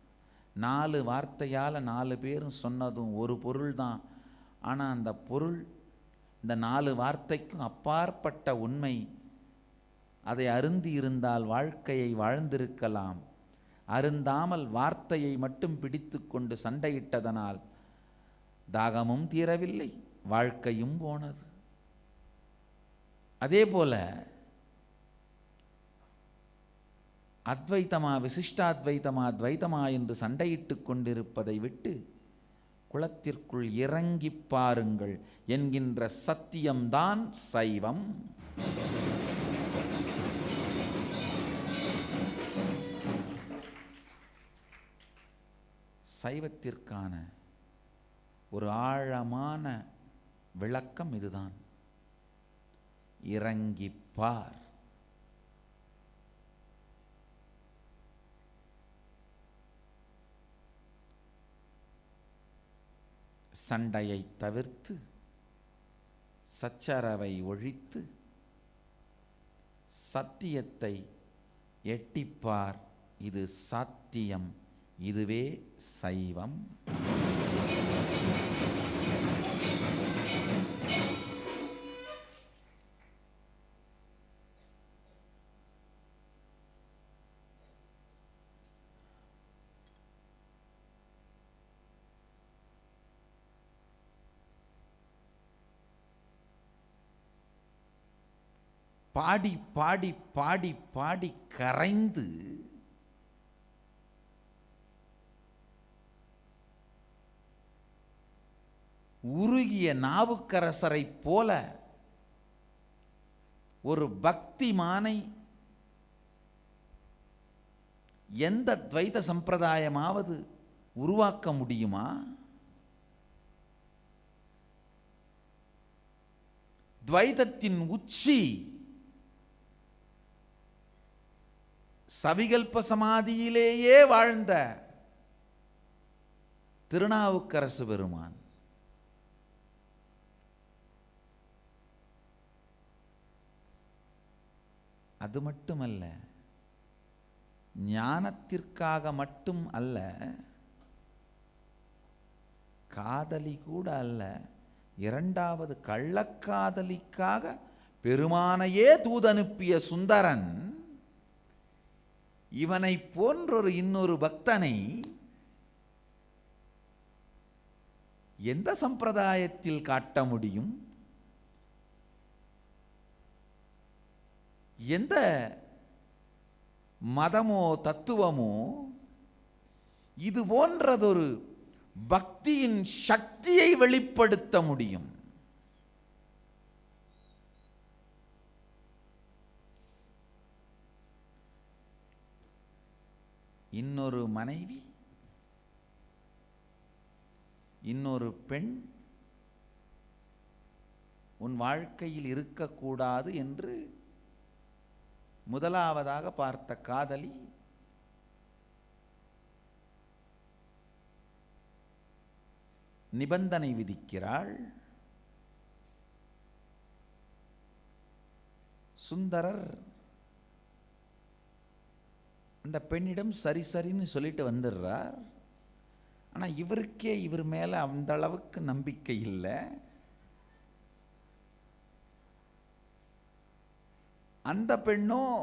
4 வார்த்தையால் 4 பேரும் சொன்னதும் ஒரு பொருள் தான். ஆனால் அந்த பொருள் இந்த 4 வார்த்தைக்கும் அப்பாற்பட்ட உண்மை. அதை அருந்தி இருந்தால் வாழ்க்கையை வாழ்ந்திருக்கலாம். அருந்தாமல் வார்த்தையை மட்டும் பிடித்து கொண்டு சண்டையிட்டதனால் தாகமும் தீரவில்லை, வாழ்க்கையும் போனது. அதே போல அத்வைத்தமா விசிஷ்டாத்வைத்தமா துவைத்தமா என்று சண்டையிட்டு கொண்டிருப்பதை விட்டு குளத்திற்குள் இறங்கி பாருங்கள் என்கின்ற சத்தியம்தான் சைவம். சைவத்திற்கான ஒரு ஆழமான விளக்கம் இதுதான். இறங்கிப் பார். சண்டையை தவிர்த்து சச்சரவை ஒழித்து சத்தியத்தை எட்டிப்பார். இது சாத்தியம். இதுவே சைவம். பாடி பாடி பாடி பாடி கரைந்து உருகிய நாவுக்கரசரை போல ஒரு பக்திமானை எந்த துவைத சம்பிரதாயமாவது உருவாக்க முடியுமா? துவைதத்தின் உச்சி சவிகல்ப சமாதியிலேயே வாழ்ந்த திருநாவுக்கரசு பெருமான் அது மட்டுமல்ல, ஞானத்திற்காக மட்டும் அல்ல, காதலி கூட அல்ல, இரண்டாவது கள்ளக்காதலிக்காக பெருமானையே தூதனுப்பிய சுந்தரன் இவனை போன்றொரு இன்னொரு பக்தனை எந்த சம்பிரதாயத்தில் காட்ட முடியும்? எந்த மதமோ தத்துவமோ இது போன்றதொரு பக்தியின் சக்தியை வெளிப்படுத்த முடியும்? இன்னொரு மனைவி, இன்னொரு பெண் உன் வாழ்க்கையில் இருக்கக்கூடாது என்று முதலாவதாக பார்த்த காதலி நிபந்தனை விதிக்கிறாள். சுந்தரர் அந்த பெண்ணிடம் சரி சரின்னு சொல்லிட்டு வந்துடுறார். ஆனால் இவருக்கே இவர் மேலே அந்த அளவுக்கு நம்பிக்கை இல்லை. அந்த பெண்ணும்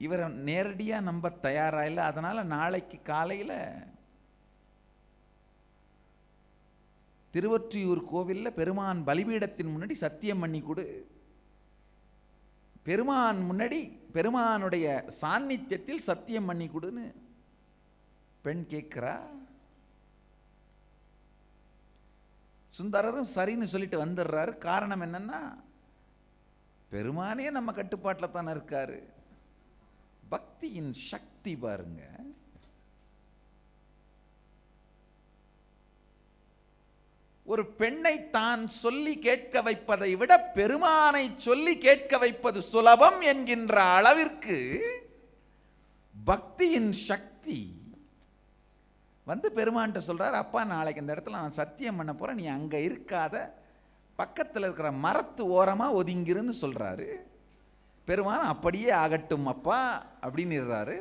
இவரை நேரடியாக நம்ப தயாராக இல்லை. அதனால் நாளைக்கு காலையில் திருவொற்றியூர் கோவிலில் பெருமான் பலிபீடத்தின் முன்னாடி சத்தியம் பண்ணி கொடு, பெருமான் முன்னாடி பெருமானுடைய சாநித்தியத்தில் சத்தியம் பண்ணி கொடுன்னு பெண் கேட்கிறா. சுந்தரரும் சரின்னு சொல்லிட்டு வந்துடுறாரு. காரணம் என்னன்னா, பெருமானே நம்ம கட்டுப்பாட்டில் தானே இருக்காரு. பக்தியின் சக்தி பாருங்க. ஒரு பெண்ணை தான் சொல்லி கேட்க வைப்பதை விட பெருமானை சொல்லி கேட்க வைப்பது சுலபம் என்கின்ற அளவிற்கு பக்தியின் சக்தி வந்து பெருமான்கிட்ட சொல்றார், அப்பா நாளைக்கு இந்த இடத்துல நான் சத்தியம் பண்ண போறேன், நீ அங்க இருக்காத, பக்கத்தில் இருக்கிற மரத்து ஓரமா ஒதுங்கிருன்னு சொல்றாரு. பெருமான் அப்படியே ஆகட்டும் அப்பா அப்படின்னுறாரு.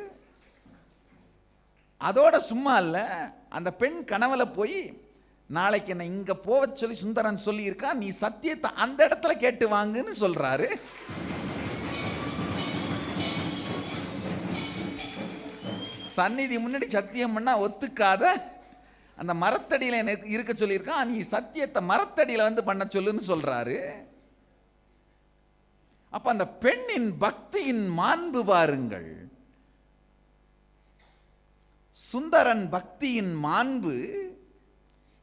அதோட சும்மா இல்ல, அந்த பெண் கனவுல போய் நாளைக்கு என்ன இங்க போக சொல்லி சுந்தரன் சொல்லி இருக்கா, நீ சத்தியத்தை அந்த இடத்துல கேட்டு வாங்குன்னு சொல்றாரு. சந்நிதி முன்னாடி சத்தியம் பண்ணா ஒத்துக்காத அந்த மரத்தடியில் எனக்கு இருக்க சொல்லியிருக்கான், நீ சத்தியத்தை மரத்தடியில் வந்து பண்ண சொல்லுன்னு சொல்றாரு. அப்ப அந்த பெண்ணின் பக்தியின் மாண்பு பாருங்கள். சுந்தரன் பக்தியின் மாண்பு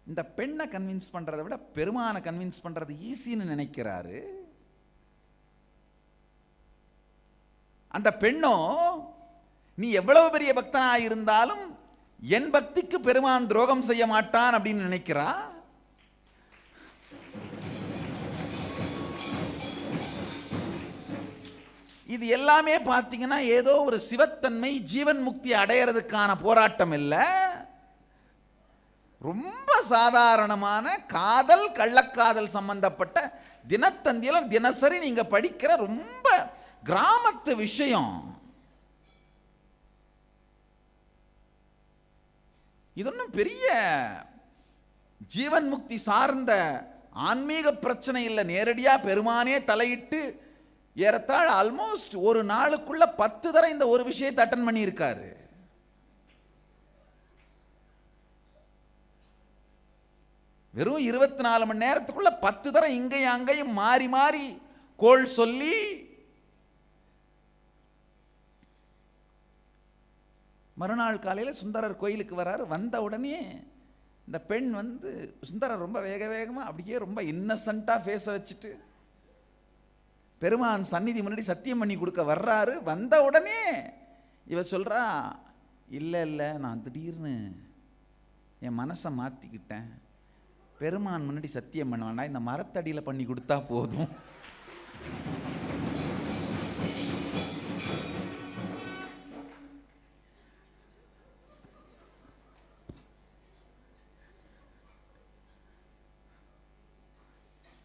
இந்த பெண்ணை கன்வின்ஸ் பண்றதை விட பெருமானை கன்வின்ஸ் பண்றது ஈஸின்னு நினைக்கிறாரு. அந்த பெண்ணோ நீ எவ்வளவு பெரிய பக்தனா இருந்தாலும் என் பக்திக்கு பெருமான் துரோகம் செய்ய மாட்டான் அப்படின்னு நினைக்கிறா. இது எல்லாமே பார்த்தீங்கன்னா ஏதோ ஒரு சிவத்தன்மை ஜீவன் முக்தி அடையிறதுக்கான போராட்டம் இல்லை, ரொம்ப சாதாரணமான காதல் கள்ளக்காதல் சம்பந்தப்பட்ட தினத்தந்தியில தினசரி நீங்க படிக்கிற ரொம்ப கிராமத்து விஷயம். இது ஒன்றும் பெரிய ஜீவன் முக்தி சார்ந்த ஆன்மீக பிரச்சனை இல்லை. நேரடியா பெருமானே தலையிட்டு ஏறத்தாழ ஆல்மோஸ்ட் ஒரு நாளுக்குள்ள 10 தடவை இந்த ஒரு விஷயத்தை அட்டன் பண்ணி இருக்காரு. வெறும் 24 மணி நேரத்துக்குள்ள 10 தரம் இங்கேயும் அங்கேயும் மாறி மாறி கோள் சொல்லி மறுநாள் காலையில் சுந்தரர் கோயிலுக்கு வராரு. வந்த உடனே இந்த பெண் வந்து சுந்தரர் ரொம்ப வேக வேகமாக அப்படியே ரொம்ப இன்னசென்ட்டாக பேச வச்சுட்டு பெருமான் சந்நிதி முன்னாடி சத்தியம் பண்ணி கொடுக்க வர்றாரு. வந்த உடனே இவ சொல்கிறா, இல்லை இல்லை, நான் திடீர்னு என் மனசை மாற்றிக்கிட்டேன், பெருமான் முன்னாடி சத்தியம் பண்ண வேண்டாம், இந்த மரத்தடியில் பண்ணி கொடுத்தா போதும்.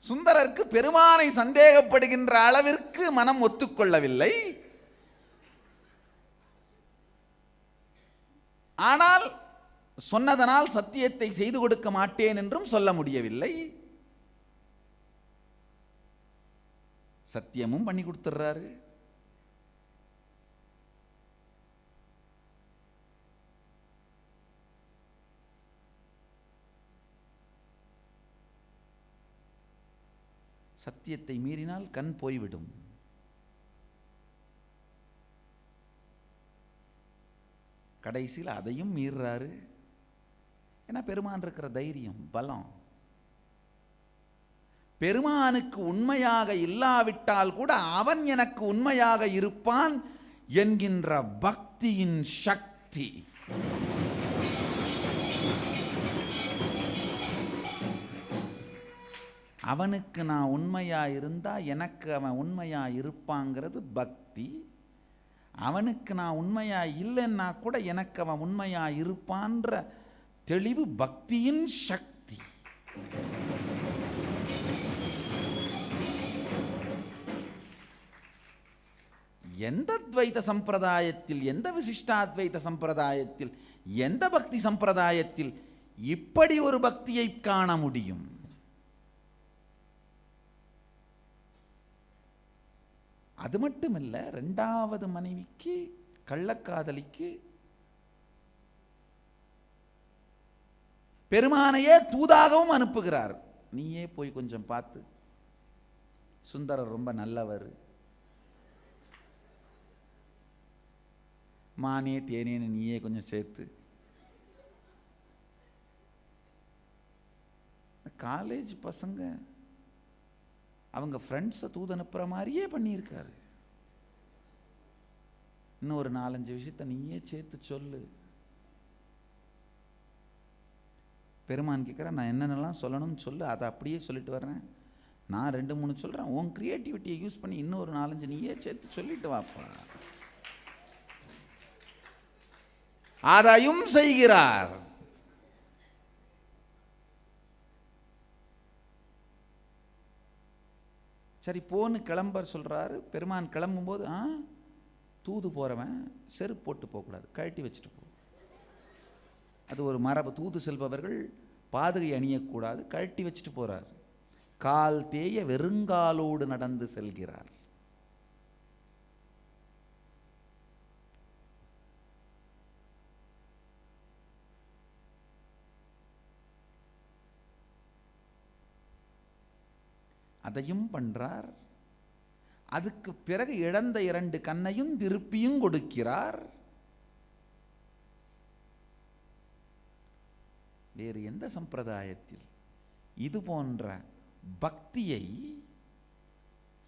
சுந்தரருக்கு பெருமானை சந்தேகப்படுகின்ற அளவிற்கு மனம் ஒத்துக்கொள்ளவில்லை. ஆனால் சொன்னதனால் சத்தியத்தை செய்து கொடுக்க மாட்டேன் என்றும் சொல்ல முடியவில்லை. சத்தியமும் பண்ணி கொடுத்துறாரு. சத்தியத்தை மீறினால் கண் போய்விடும். கடைசியில் அதையும் மீறாரு. ஏன்னா பெருமான் இருக்கிற தைரியம், பலம். பெருமானுக்கு உண்மையாக இல்லாவிட்டால் கூட அவன் எனக்கு உண்மையாக இருப்பான் என்கின்ற பக்தியின் சக்தி. அவனுக்கு நான் உண்மையா இருந்தா எனக்கு அவன் உண்மையா இருப்பாங்கிறது பக்தி. அவனுக்கு நான் உண்மையா இல்லைன்னா கூட எனக்கு அவன் உண்மையா இருப்பான்ற தெளிவு பக்தியின் சக்தி. எந்த துவைத சம்பிரதாயத்தில், எந்த விசிஷ்டாத்வைத சம்பிரதாயத்தில், எந்த பக்தி சம்பிரதாயத்தில் இப்படி ஒரு பக்தியை காண முடியும்? அது மட்டுமல்ல, இரண்டாவது மனைவிக்கு, கள்ளக்காதலிக்கு பெருமானையே தூதாகவும் அனுப்புகிறார். நீயே போய் கொஞ்சம் பார்த்து, சுந்தரர் ரொம்ப நல்லவர், மானே தேனேன்னு நீயே கொஞ்சம் சேர்த்து. காலேஜ் பசங்க அவங்க ஃப்ரெண்ட்ஸை தூது அனுப்புகிற மாதிரியே பண்ணியிருக்காரு. இன்னும் ஒரு 4-5 விஷயத்தை நீயே சேர்த்து சொல்லு. பெருமான் கேட்குற, நான் என்னென்னலாம் சொல்லணும்னு சொல்லு, அதை அப்படியே சொல்லிட்டு வர்றேன். நான் 2-3 சொல்கிறேன், உன் கிரியேட்டிவிட்டியை யூஸ் பண்ணி இன்னும் ஒரு 4-5 நீயே சேர்த்து சொல்லிட்டு வாப்பா. அதையும் செய்கிறார். சரி போன்னு கிளம்ப சொல்றாரு. பெருமான் கிளம்பும்போது, தூது போறவன் செருப்பு போட்டு போகக்கூடாது, கழட்டி வச்சுட்டு போ. அது ஒரு மரபு. தூது செல்பவர்கள் பாதுகை அணியக்கூடாது, கழட்டி வச்சுட்டு போறார். கால் தேய வெறுங்காலோடு நடந்து செல்கிறார். அதையும் பண்றார். அதுக்கு பிறகு இழந்த 2 கண்ணையும் திருப்பியும் கொடுக்கிறார். வேறு எந்த சம்பிரதாயத்தில் இது போன்ற பக்தியை,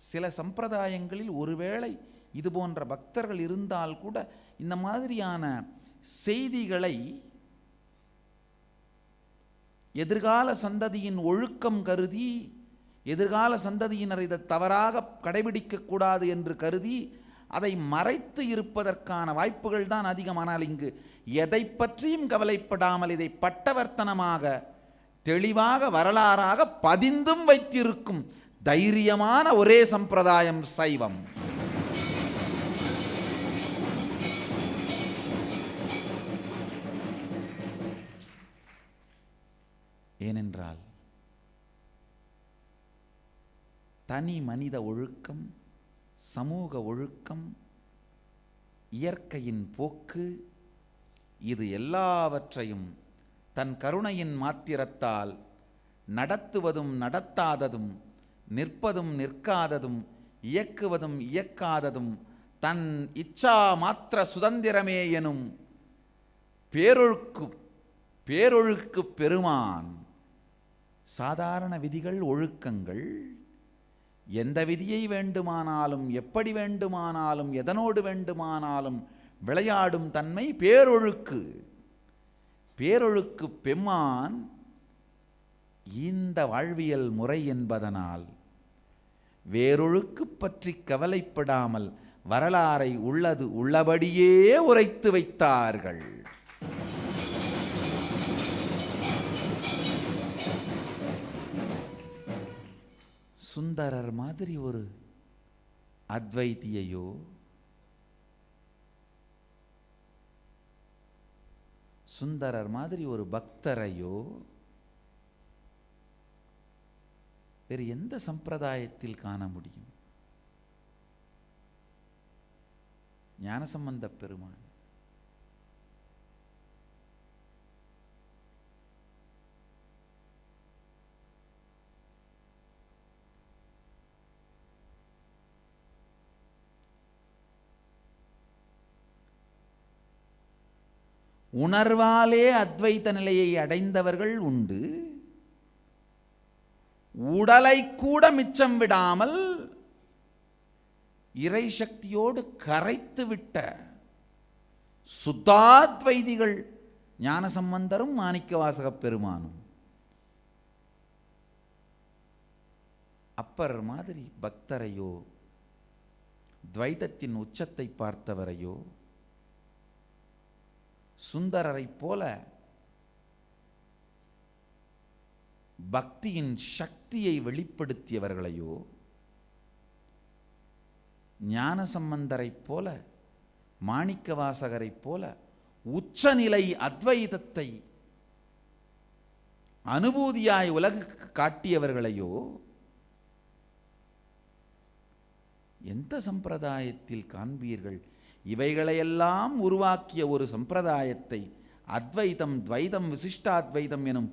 சில சம்பிரதாயங்களில் ஒருவேளை இது போன்ற பக்தர்கள் இருந்தால் கூட இந்த மாதிரியான செய்திகளை எதிர்கால சந்ததியின் ஒழுக்கம் கருதி, எதிர்கால சந்ததியினர் இதை தவறாக கடைபிடிக்கக்கூடாது என்று கருதி அதை மறைத்து இருப்பதற்கான வாய்ப்புகள் தான் அதிகம். ஆனால் இங்கு எதை பற்றியும் கவலைப்படாமல் இதை பட்டவர்த்தனமாக தெளிவாக வரலாறாக பதிந்தும் வைத்திருக்கும் தைரியமான ஒரே சம்பிரதாயம் சைவம். ஏனென்றால் தனி மனித ஒழுக்கம், சமூக ஒழுக்கம், இயற்கையின் போக்கு, இது எல்லாவற்றையும் தன் கருணையின் மாத்திரத்தால் நடத்துவதும் நடத்தாததும், நிற்பதும் நிற்காததும், இயக்குவதும் இயக்காததும் தன் இச்சா மாத்திர சுதந்திரமே எனும் பேரொழுக்கு பெருமான். சாதாரண விதிகள், ஒழுக்கங்கள், எந்த விதியை வேண்டுமானாலும், எப்படி வேண்டுமானாலும், எதனோடு வேண்டுமானாலும் விளையாடும் தன்மை பேரொழுக்கு. பேரொழுக்கு பெம்மான் இந்த வாழ்வியல் முறை என்பதனால் வேரொழுக்கு பற்றி கவலைப்படாமல் வரலாறை உள்ளது உள்ளபடியே உரைத்து வைத்தார்கள். சுந்தரர் மாதிரி ஒரு அத்வைத்தியையோ, சுந்தரர் மாதிரி ஒரு பக்தரையோ வேறு எந்த சம்பிரதாயத்தில் காண முடியும்? ஞானசம்பந்த பெருமான் உணர்வாலே அத்வைத நிலையை அடைந்தவர்கள் உண்டு. உடலை கூட மிச்சம் விடாமல் இறை சக்தியோடு கரைத்து விட்ட சுத்தாத்வைதிகள் ஞானசம்பந்தரும் மாணிக்கவாசக பெருமானும். அப்பர் மாதிரி பக்தரையோ, துவைதத்தின் உச்சத்தை பார்த்தவரையோ, சுந்தரரை போல பக்தியின் சக்தியை வெளிப்படுத்தியவர்களையோ, ஞானசம்பந்தரை போல, மாணிக்கவாசகரை போல உச்சநிலை அத்வைதத்தை அனுபூதியாய் உலகுக்கு காட்டியவர்களையோ எந்த சம்பிரதாயத்தில் காண்பீர்கள்? இவைகளையெல்லாம் உருவாக்கிய ஒரு சம்பிரதாயத்தை அத்வைதம், துவைதம், விசிஷ்டாத்வைதம் எனும்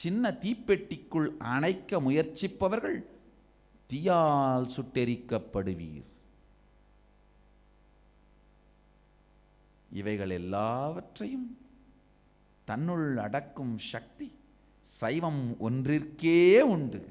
சின்ன தீப்பெட்டிக்குள் அணைக்க முயற்சிப்பவர்கள் தீயால் சுட்டெரிக்கப்படுவீர். இவைகள் எல்லாவற்றையும் தன்னுள் அடக்கும் சக்தி சைவம் ஒன்றிற்கே உண்டு.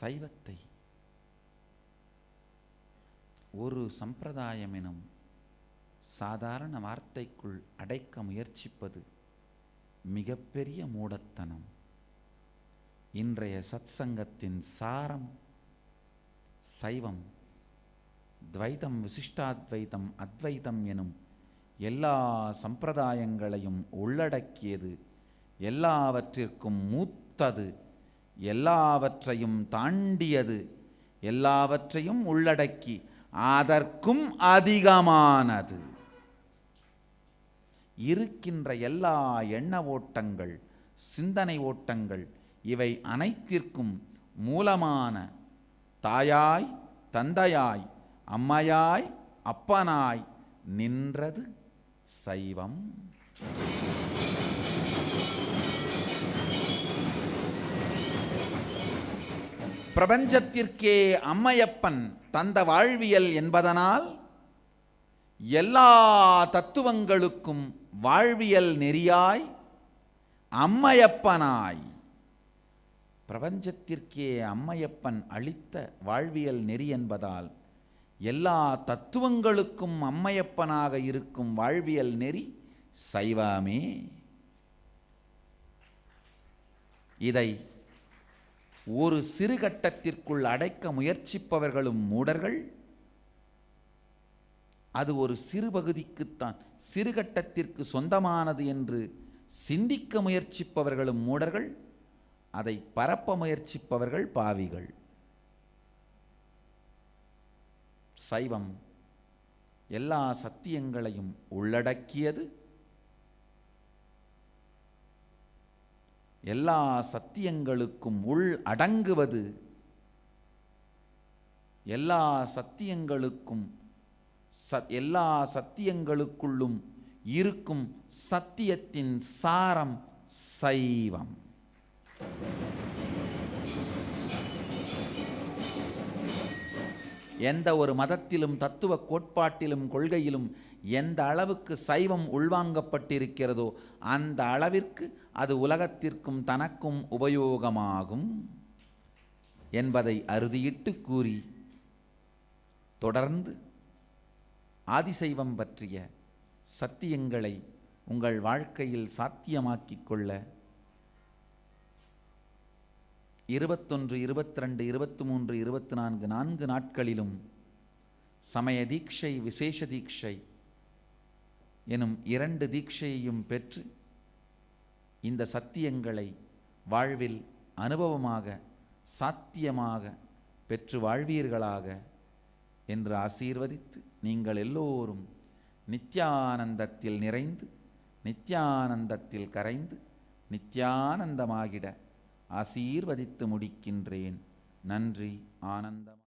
சைவத்தை ஒரு சம்பிரதாயம் எனும் சாதாரண வார்த்தைக்குள் அடைக்க முயற்சிப்பது மிகப்பெரிய மூடத்தனம். இன்றைய சத்சங்கத்தின் சாரம் சைவம், துவைதம், விசிஷ்டாத்வைதம், அத்வைதம் எனும் எல்லா சம்பிரதாயங்களையும் உள்ளடக்கியது, எல்லாவற்றிற்கும் மூத்தது, எல்லாவற்றையும் தாண்டியது, எல்லாவற்றையும் உள்ளடக்கி அதற்கும் அதிகமானது. இருக்கின்ற எல்லா எண்ண ஓட்டங்கள், சிந்தனை ஓட்டங்கள், இவை அனைத்திற்கும் மூலமான தாயாய், தந்தையாய், அம்மையாய், அப்பனாய் நின்றது சைவம். பிரபஞ்சத்திற்கே அம்மையப்பன் தந்த வாழ்வியல் என்பதனால் எல்லா தத்துவங்களுக்கும் வாழ்வியல் நெறியாய், அம்மையப்பனாய் பிரபஞ்சத்திற்கே அம்மையப்பன் அளித்த வாழ்வியல் நெறி என்பதால் எல்லா தத்துவங்களுக்கும் அம்மையப்பனாக இருக்கும் வாழ்வியல் நெறி சைவமே. இதை ஒரு சிறு கட்டத்திற்குள் அடைக்க முயற்சிப்பவர்களும் மூடர்கள், அது ஒரு சிறு பகுதிக்குத்தான், சிறு கட்டத்திற்கு சொந்தமானது என்று சிந்திக்க முயற்சிப்பவர்களும் மூடர்கள், அதை பரப்ப முயற்சிப்பவர்கள் பாவிகள். சைவம் எல்லா சத்தியங்களையும் உள்ளடக்கியது. எல்லா சத்தியங்களுக்கும் உள் அடங்குவது. எல்லா சத்தியங்களுக்கும் எல்லா சத்தியங்களுக்குள்ளும் இருக்கும் சத்தியத்தின் சாரம் சைவம். எந்த ஒரு மதத்திலும் தத்துவ கோட்பாட்டிலும் கொள்கையிலும் எந்த அளவுக்கு சைவம் உள்வாங்கப்பட்டிருக்கிறதோ அந்த அளவிற்கு அது உலகத்திற்கும் தனக்கும் உபயோகமாகும் என்பதை அறுதியிட்டு கூறி, தொடர்ந்து ஆதிசைவம் பற்றிய சத்தியங்களை உங்கள் வாழ்க்கையில் சாத்தியமாக்கிக் கொள்ள 21, 22, 23, 24 4 நாட்களிலும் சமய தீட்சை, விசேஷ தீட்சை எனும் 2 தீட்சையையும் பெற்று இந்த சத்தியங்களை வாழ்வில் அனுபவமாக சாத்தியமாக பெற்று வாழ்வீர்களாக என்று ஆசீர்வதித்து, நீங்கள் எல்லோரும் நித்யானந்தத்தில் நிறைந்து நித்யானந்தத்தில் கரைந்து நித்யானந்தமாகிட ஆசீர்வதித்து முடிக்கின்றேன். நன்றி. ஆனந்தம்.